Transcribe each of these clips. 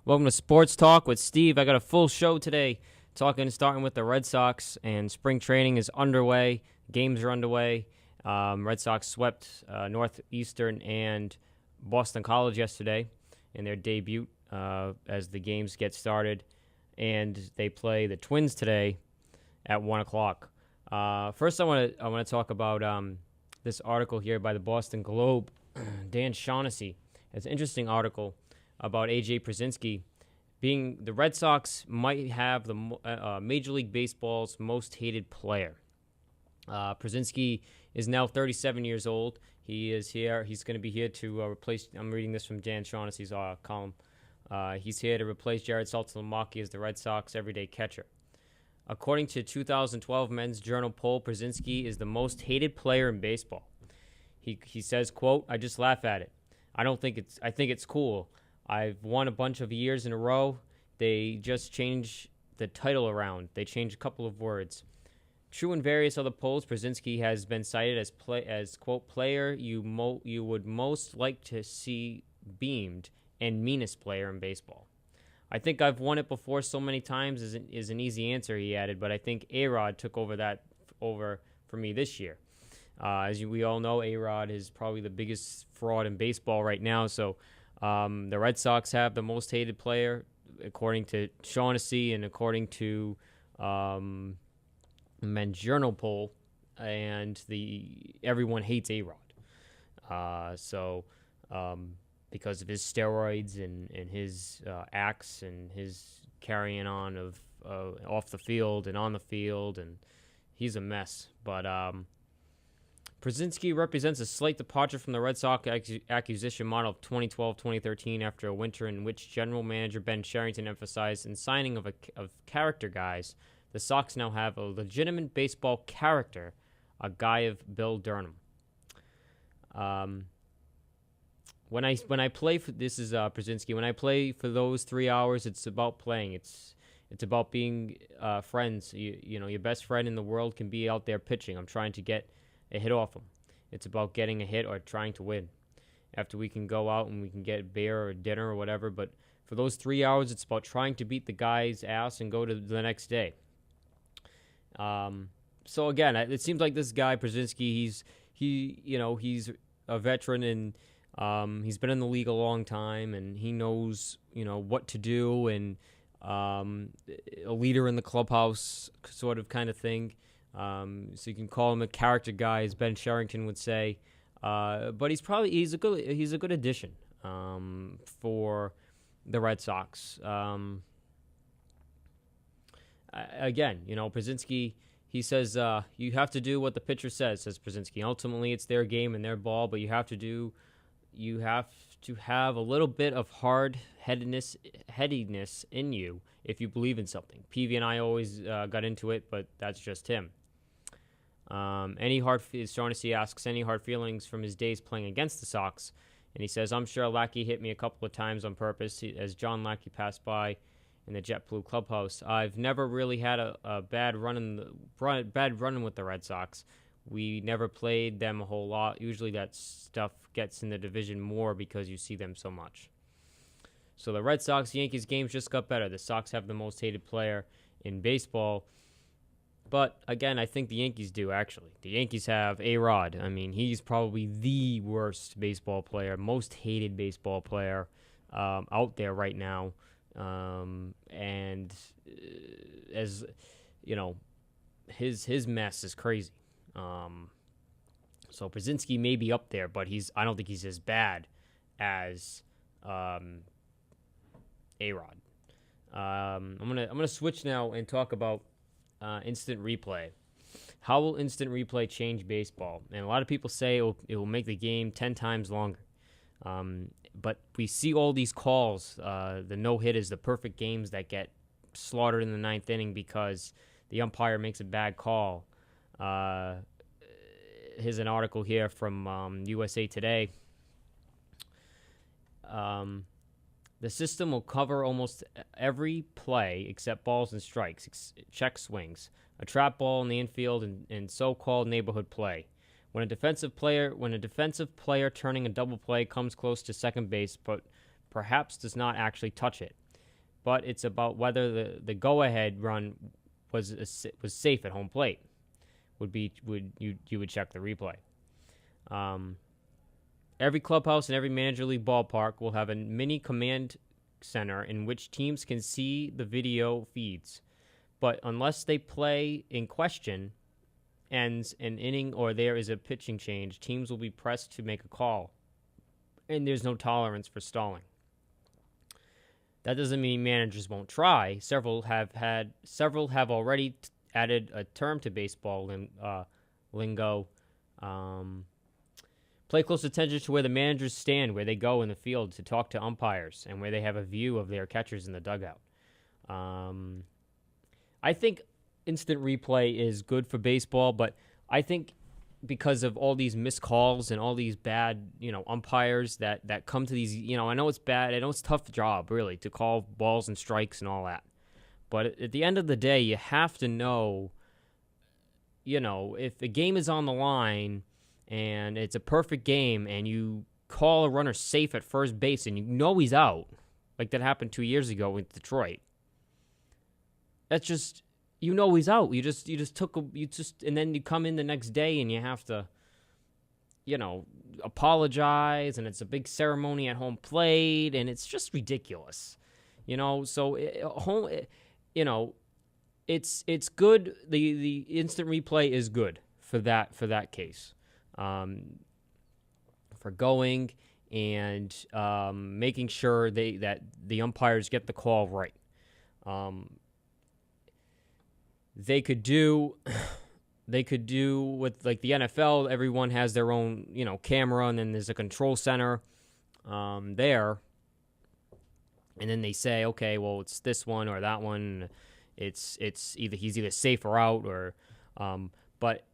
Welcome to Sports Talk with Steve. I got a full show today, starting with the Red Sox, and spring training is underway. Games are underway. Red Sox swept Northeastern and Boston College yesterday in their debut as the games get started, and they play the Twins today at 1 o'clock. First, I want to talk about this article here by the Boston Globe. Dan Shaughnessy. It's an interesting article about A.J. Pierzynski being the Red Sox might have the Major League Baseball's most hated player. Pierzynski is now 37 years old. He is here. He's going to be here to replace. I'm reading this from Dan Shaughnessy's column. He's here to replace Jared Saltalamacchia as the Red Sox everyday catcher. According to 2012 Men's Journal poll, Pierzynski is the most hated player in baseball. He says, quote, "I just laugh at it. I think it's cool. I've won a bunch of years in a row. They just change the title around. They change a couple of words." True in various other polls, Pierzynski has been cited as quote, player you would most like to see beamed and meanest player in baseball. "I think I've won it before so many times is an easy answer," he added, "but I think A-Rod took over for me this year." As we all know, A-Rod is probably the biggest fraud in baseball right now. So the Red Sox have the most hated player, according to Shaughnessy and according to Men's Journal poll, and everyone hates A-Rod. Because of his steroids and his acts and his carrying on of off the field and on the field, and he's a mess. But Pierzynski represents a slight departure from the Red Sox acquisition model of 2012-2013 after a winter in which general manager Ben Cherington emphasized in signing of character guys. The Sox now have a legitimate baseball character, a guy of Bill Durham. When I play for Pierzynski, when I play for those 3 hours, it's about playing. It's about being friends. You know, your best friend in the world can be out there pitching. I'm trying to get a hit off him. It's about getting a hit or trying to win. After we can go out and we can get beer or dinner or whatever, but for those 3 hours, it's about trying to beat the guy's ass and go to the next day. So again, it seems like this guy Pierzynski, he's a veteran and he's been in the league a long time, and he knows what to do, and a leader in the clubhouse sort of kind of thing. So you can call him a character guy, as Ben Cherington would say. But he's a good addition for the Red Sox. Again, Pierzynski, he says you have to do what the pitcher says Pierzynski. Ultimately, it's their game and their ball, but you have to have a little bit of hard-headedness in you if you believe in something. Peavy and I always got into it, but that's just him. Shaughnessy asks any hard feelings from his days playing against the Sox, and he says, "I'm sure Lackey hit me a couple of times on purpose as John Lackey passed by in the JetBlue clubhouse. I've never really had a bad run with the Red Sox. We never played them a whole lot. Usually that stuff gets in the division more because you see them so much." So the Red Sox-Yankees games just got better. The Sox have the most hated player in baseball. But, again, I think the Yankees do, actually. The Yankees have A-Rod. I mean, he's probably the worst baseball player, most hated baseball player out there right now. As you know, his mess is crazy. So Pierzynski may be up there, but I don't think he's as bad as A-Rod. I'm gonna switch now and talk about instant replay. How will instant replay change baseball? And a lot of people say it will make the game 10 times longer. But we see all these calls, the no-hitters, the perfect games that get slaughtered in the ninth inning because the umpire makes a bad call. Here's an article here from USA Today. The system will cover almost every play except balls and strikes, check swings, a trap ball in the infield, and so-called neighborhood play. When a defensive player turning a double play comes close to second base but perhaps does not actually touch it, but it's about whether the go-ahead run was safe at home plate. You would check the replay. Every clubhouse and every Manager League ballpark will have a mini command center in which teams can see the video feeds. But unless they play in question ends an inning or there is a pitching change, teams will be pressed to make a call. And there's no tolerance for stalling. That doesn't mean managers won't try. Several have already added a term to baseball lingo. Play close attention to where the managers stand, where they go in the field to talk to umpires, and where they have a view of their catchers in the dugout. I think instant replay is good for baseball, but I think because of all these missed calls and all these bad, umpires that come to these, I know it's bad. I know it's a tough job, really, to call balls and strikes and all that. But at the end of the day, you have to know, if the game is on the line and it's a perfect game and you call a runner safe at first base and you know he's out, like that happened 2 years ago with Detroit. That's just, he's out. And then you come in the next day and you have to, apologize, and it's a big ceremony at home plate, and it's just ridiculous. So it's good. The instant replay is good for that case. For going and making sure that the umpires get the call right. They could do with like the NFL. Everyone has their own camera, and then there's a control center there, and then they say, okay, well, it's this one or that one. It's he's either safe or out, or but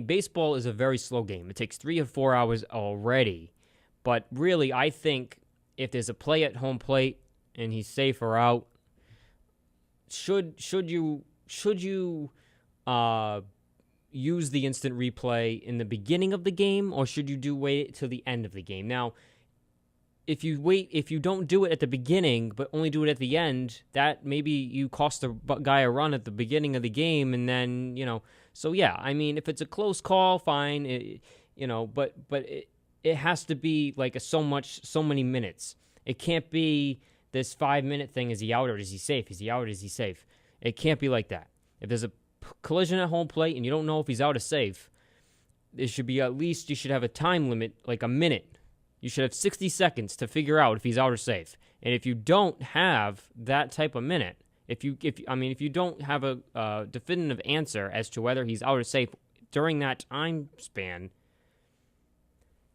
baseball is a very slow game. It takes 3 or 4 hours already. But really, I think if there's a play at home plate and he's safe or out, should you use the instant replay in the beginning of the game, or should you wait till the end of the game? Now, if you don't do it at the beginning but only do it at the end, that maybe you cost the guy a run at the beginning of the game, and then So yeah, if it's a close call, fine. But it has to be like so many minutes. It can't be this 5-minute thing. Is he out or is he safe? Is he out or is he safe? It can't be like that. If there's a collision at home plate and you don't know if he's out or safe, there should be you should have a time limit, like a minute. You should have 60 seconds to figure out if he's out or safe. And if you don't have that type of minute, if you don't have a definitive answer as to whether he's out or safe during that time span,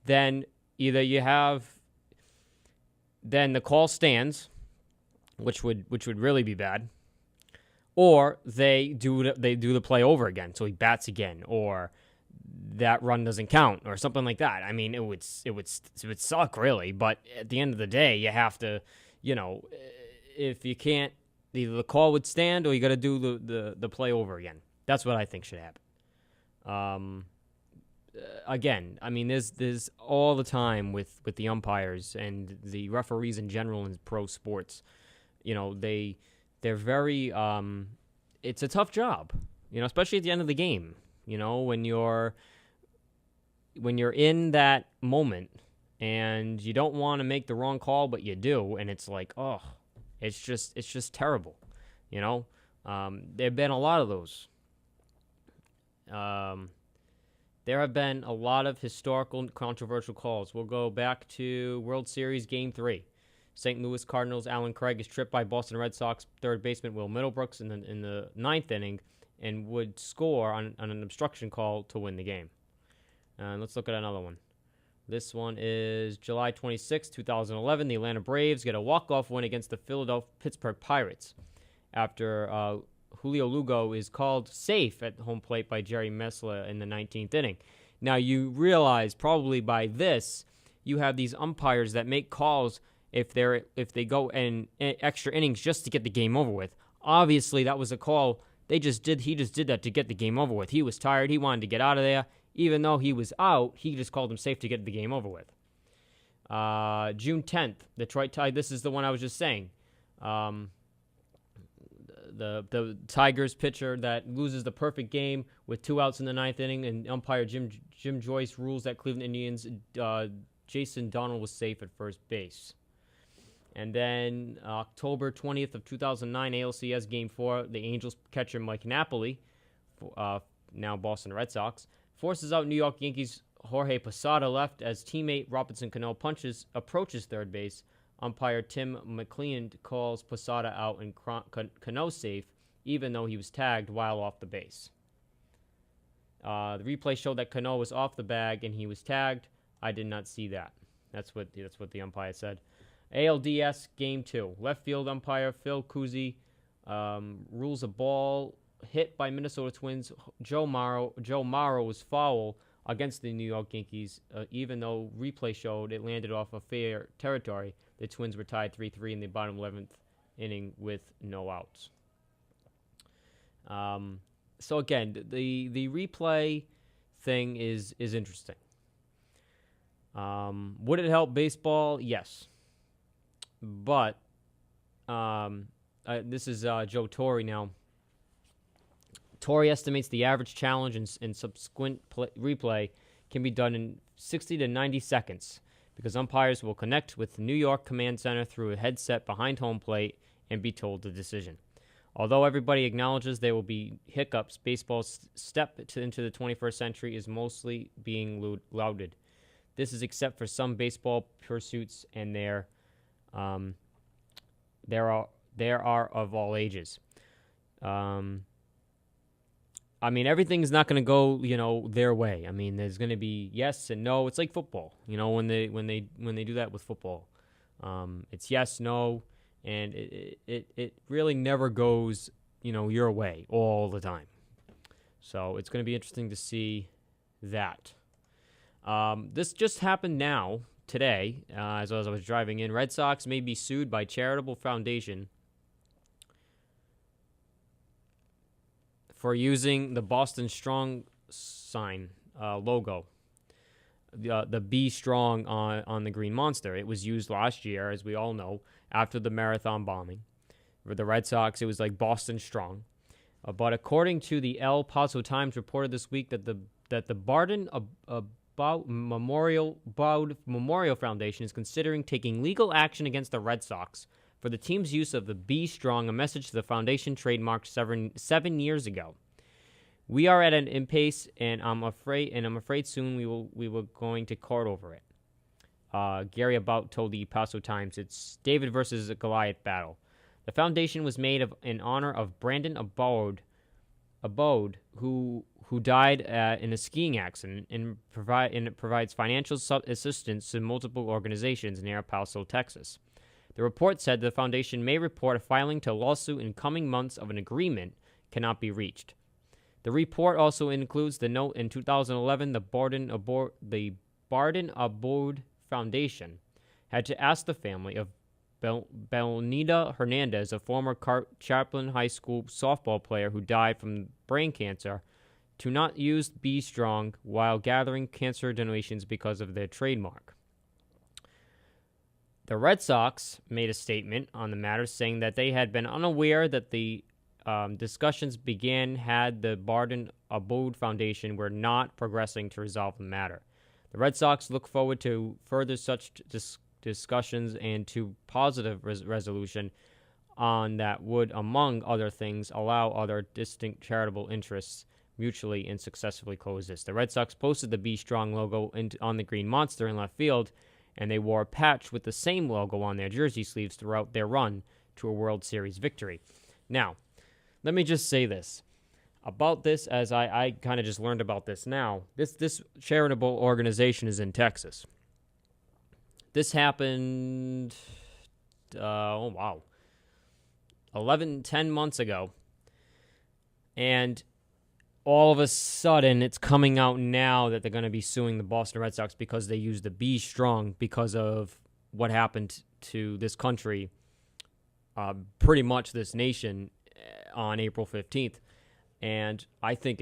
then either then the call stands, which would really be bad, or they do the play over again, so he bats again, or that run doesn't count, or something like that. It would suck, really, but at the end of the day, you have to, if you can't, either the call would stand or you got to do the play over again. That's what I think should happen. Again, there's all the time with the umpires and the referees in general in pro sports. They're very it's a tough job, especially at the end of the game. When you're in that moment and you don't want to make the wrong call, but you do, and it's like, oh, it's just terrible. There have been a lot of those. There have been a lot of historical controversial calls. We'll go back to World Series Game 3. St. Louis Cardinals' Alan Craig is tripped by Boston Red Sox third baseman Will Middlebrooks in the ninth inning and would score on an obstruction call to win the game. Let's look at another one. This one is July 26, 2011. The Atlanta Braves get a walk-off win against the Pittsburgh Pirates after Julio Lugo is called safe at home plate by Jerry Messler in the 19th inning. Now, you realize probably by this, you have these umpires that make calls if they go in extra innings just to get the game over with. Obviously, that was a call he just did that to get the game over with. He was tired. He wanted to get out of there. Even though he was out, he just called him safe to get the game over with. June 10th, Detroit tied. This is the one I was just saying. The Tigers pitcher that loses the perfect game with 2 outs in the 9th inning, and umpire Jim Joyce rules that Cleveland Indians Jason Donald was safe at first base. And then October 20th of 2009, ALCS Game 4, the Angels catcher Mike Napoli, now Boston Red Sox, forces out New York Yankees Jorge Posada left as teammate Robinson Cano approaches third base. Umpire Tim McLean calls Posada out and Cano safe, even though he was tagged while off the base. The replay showed that Cano was off the bag and he was tagged. I did not see that. That's what the umpire said. ALDS Game 2. Left field umpire Phil Cousy rules a ball hit by Minnesota Twins Joe Morrow was foul against the New York Yankees, even though replay showed it landed off of fair territory. The Twins were tied 3-3 in the bottom 11th inning with no outs. So again, the replay thing is interesting. Would it help baseball? Yes. But this is Joe Torre now. Torre estimates the average challenge and subsequent replay can be done in 60 to 90 seconds because umpires will connect with the New York Command Center through a headset behind home plate and be told the decision. Although everybody acknowledges there will be hiccups, baseball's step into the 21st century is mostly being lauded. This is except for some baseball pursuits, and there are of all ages. I mean, everything's not going to go, their way. I mean, there's going to be yes and no. It's like football, when they do that with football. It's yes, no, and it really never goes, your way all the time. So it's going to be interesting to see that. This just happened now, today, as I was driving in. Red Sox may be sued by charitable foundation for using the Boston Strong sign logo, the Be Strong on the Green Monster. It was used last year, as we all know, after the Marathon bombing. For the Red Sox, it was like Boston Strong. But according to the El Paso Times, reported this week that the Barden Memorial Foundation is considering taking legal action against the Red Sox for the team's use of the Be Strong, a message the foundation trademarked 7 years ago. We are at an impasse, and I'm afraid soon we will going to court over it. Gary About told the Paso Times it's David versus a Goliath battle. The foundation was made in honor of Brandon Abode, who died in a skiing accident, and it provides financial assistance to multiple organizations near El Paso, Texas. The report said the foundation may report a filing to lawsuit in coming months of an agreement cannot be reached. The report also includes the note in 2011 the Barden Abode Foundation had to ask the family of Belnita Hernandez, a former Chaplin High School softball player who died from brain cancer, to not use Be Strong while gathering cancer donations because of their trademark. The Red Sox made a statement on the matter, saying that they had been unaware that the discussions had the Barden Abode Foundation were not progressing to resolve the matter. The Red Sox look forward to further such discussions and to positive resolution on that would, among other things, allow other distinct charitable interests mutually and successfully coexist. The Red Sox posted the Be Strong logo on the Green Monster in left field, and they wore a patch with the same logo on their jersey sleeves throughout their run to a World Series victory. Now, let me just say this about this, as I kind of just learned about this now. This charitable organization is in Texas. This happened, 10 months ago. And all of a sudden, it's coming out now that they're going to be suing the Boston Red Sox because they used the Be Strong because of what happened to this country, pretty much this nation, on April 15th. And I think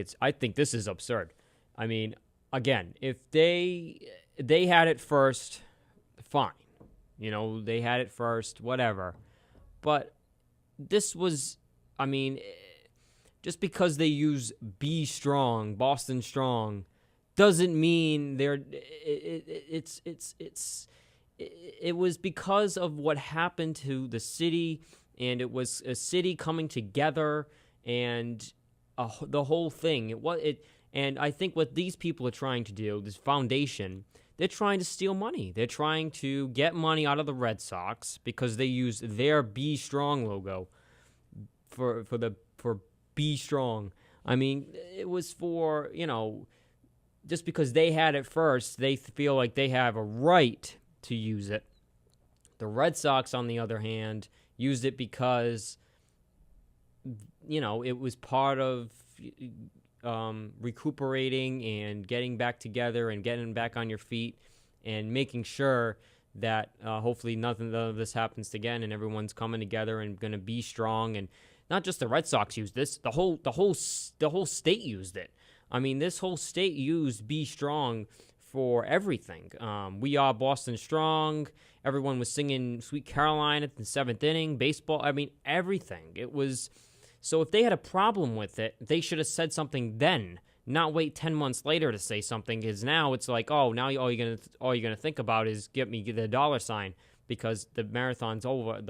this is absurd. I mean, again, if they had it first, fine. They had it first, whatever. But this was, I mean, just because they use B strong, Boston strong, doesn't mean it was because of what happened to the city, and it was a city coming together, and the whole thing. And I think what these people are trying to do, this foundation, they're trying to steal money. They're trying to get money out of the Red Sox because they used their Be Strong logo for Be Strong. I mean, it was for, just because they had it first, they feel like they have a right to use it. The Red Sox, on the other hand, used it because, it was part of recuperating and getting back together and getting back on your feet and making sure that hopefully none of this happens again, and everyone's coming together and going to be strong. And not just the Red Sox used this; the whole state used it. I mean, this whole state used Be Strong for everything. We are Boston Strong. Everyone was singing Sweet Caroline at the 7th inning. Baseball. I mean, everything. It was. So if they had a problem with it, they should have said something then, not wait 10 months later to say something. Because now it's like, oh, now all you're gonna think about is get me the dollar sign because the marathon's over.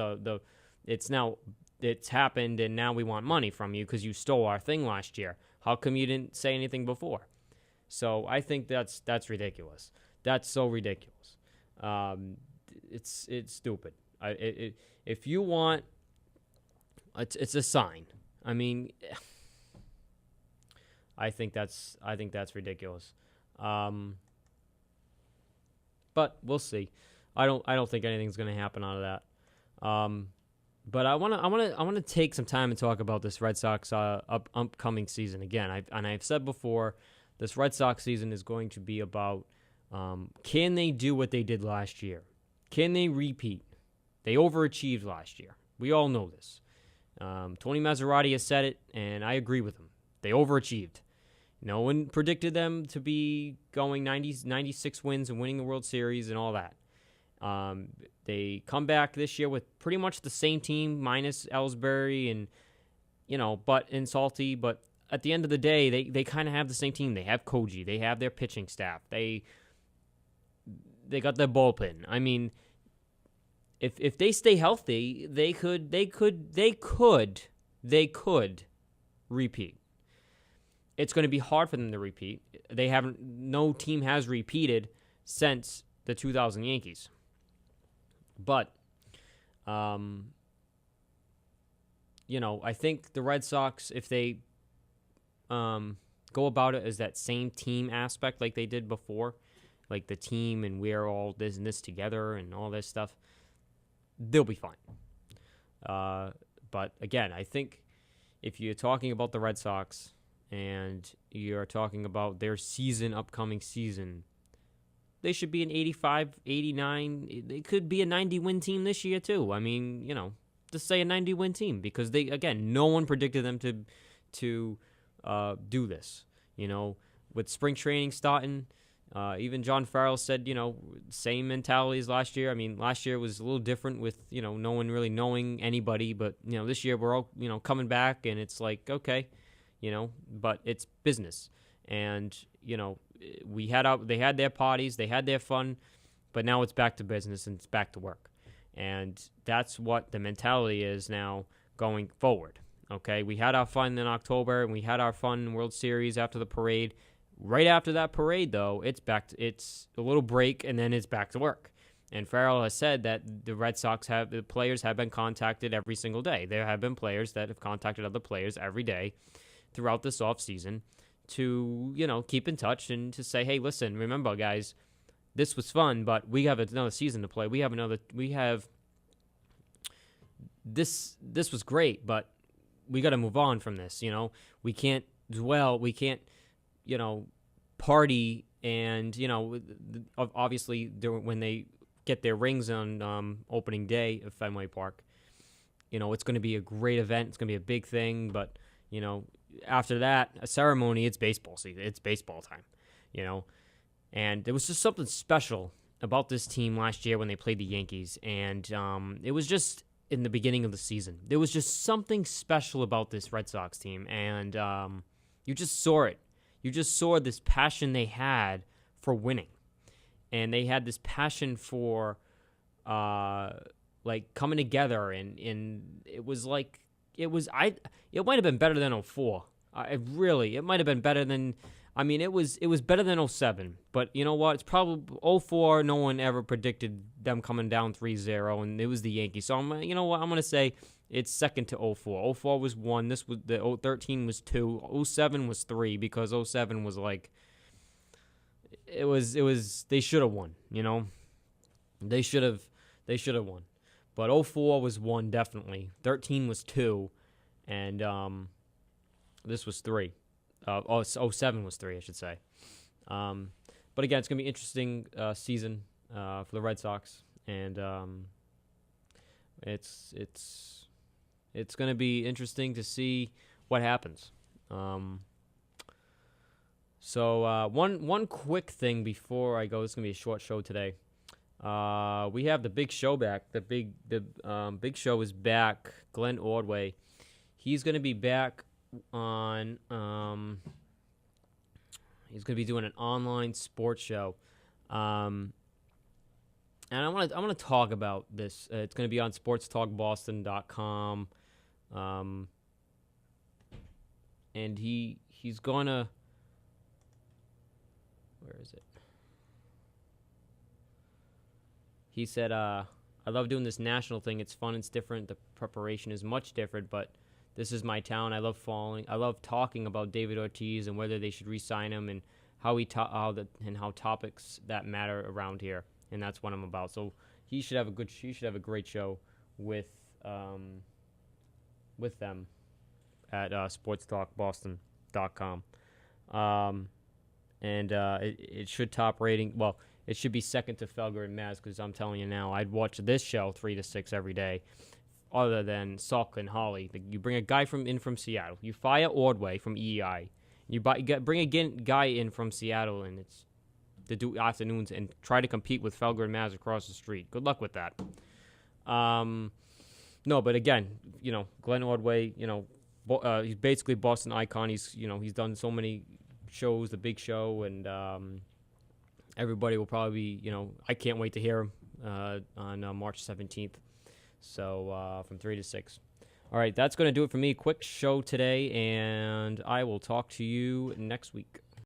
It's happened, and now we want money from you because you stole our thing last year. How come you didn't say anything before? So I think that's ridiculous. That's so ridiculous. It's stupid. If you want, it's a sign. I mean, I think that's ridiculous. But we'll see. I don't think anything's going to happen out of that. But I want to take some time and talk about this Red Sox upcoming season again. I've said before, this Red Sox season is going to be about can they do what they did last year? Can they repeat? They overachieved last year. We all know this. Tony Maserati has said it, and I agree with him. They overachieved. No one predicted them to be going 96 wins and winning the World Series and all that. They come back this year with pretty much the same team, minus Ellsbury and, and Salty. But at the end of the day, they kind of have the same team. They have Koji. They have their pitching staff. They got their bullpen. I mean, if they stay healthy, they could repeat. It's going to be hard for them to repeat. No team has repeated since the 2000 Yankees. But, I think the Red Sox, if they go about it as that same team aspect like they did before, like the team and we're all this and this together and all this stuff, they'll be fine. But, again, I think if you're talking about the Red Sox and you're talking about their upcoming season, they should be an 85, 89. They could be a 90-win team this year, too. I mean, just say a 90-win team because no one predicted them to do this. With spring training starting, even John Farrell said, same mentality as last year. I mean, last year was a little different with, no one really knowing anybody. But, this year we're all, coming back and it's like, okay, but it's business. And, they had their parties, they had their fun, but now it's back to business and it's back to work. And that's what the mentality is now going forward. Okay, we had our fun in October and we had our fun in World Series after the parade. Right after that parade, though, it's a little break and then it's back to work. And Farrell has said that the players have been contacted every single day. There have been players that have contacted other players every day throughout this offseason to, keep in touch and to say, hey, listen, remember, guys, this was fun, but we have another season to play. This was great, but we got to move on from this. We can't dwell, we can't, party and, obviously when they get their rings on opening day of Fenway Park, it's going to be a great event. It's going to be a big thing, but, after that, a ceremony, it's baseball season. It's baseball time, And there was just something special about this team last year when they played the Yankees. And it was just in the beginning of the season. There was just something special about this Red Sox team, and you just saw it. You just saw this passion they had for winning, and they had this passion for like coming together, and it was like it might have been better than '04. It might have been better than. I mean, it was better than '07, but you know what? It's probably '04. No one ever predicted them coming down 3-0, and it was the Yankees. So you know what? I'm gonna say it's second to '04. '04 was 1. This was the 13 was 2. '07 was 3 because '07 was like it was they should have won. You know, they should have won, but '04 was 1 definitely. 13 was 2, and this was 3. 07 was 3, I should say. But again, it's going to be an interesting season for the Red Sox, and it's going to be interesting to see what happens. So one quick thing before I go. This is going to be a short show today. We have the big show back. The big show is back. Glenn Ordway. He's going to be back on he's going to be doing an online sports show, and I want to talk about this. It's going to be on sportstalkboston.com, and he's gonna, where is it? He said, I love doing this national thing. It's fun, it's different, the preparation is much different, but this is my town. I love talking about David Ortiz and whether they should re-sign him, and how topics that matter around here. And that's what I'm about. So he should have a great show with them at sportstalkboston.com. And it should top rating. Well, it should be second to Felger and Maz, because I'm telling you now, I'd watch this show 3 to 6 every day. Other than Salk and Holly, you bring a guy in from Seattle. You fire Ordway from EEI. You bring a guy in from Seattle, and it's to do afternoons and try to compete with Felger and Maz across the street. Good luck with that. No, but again, Glenn Ordway, he's basically Boston icon. He's done so many shows, the big show, and everybody will probably be, I can't wait to hear him on March 17th. So from 3 to 6. All right, that's going to do it for me. Quick show today, and I will talk to you next week.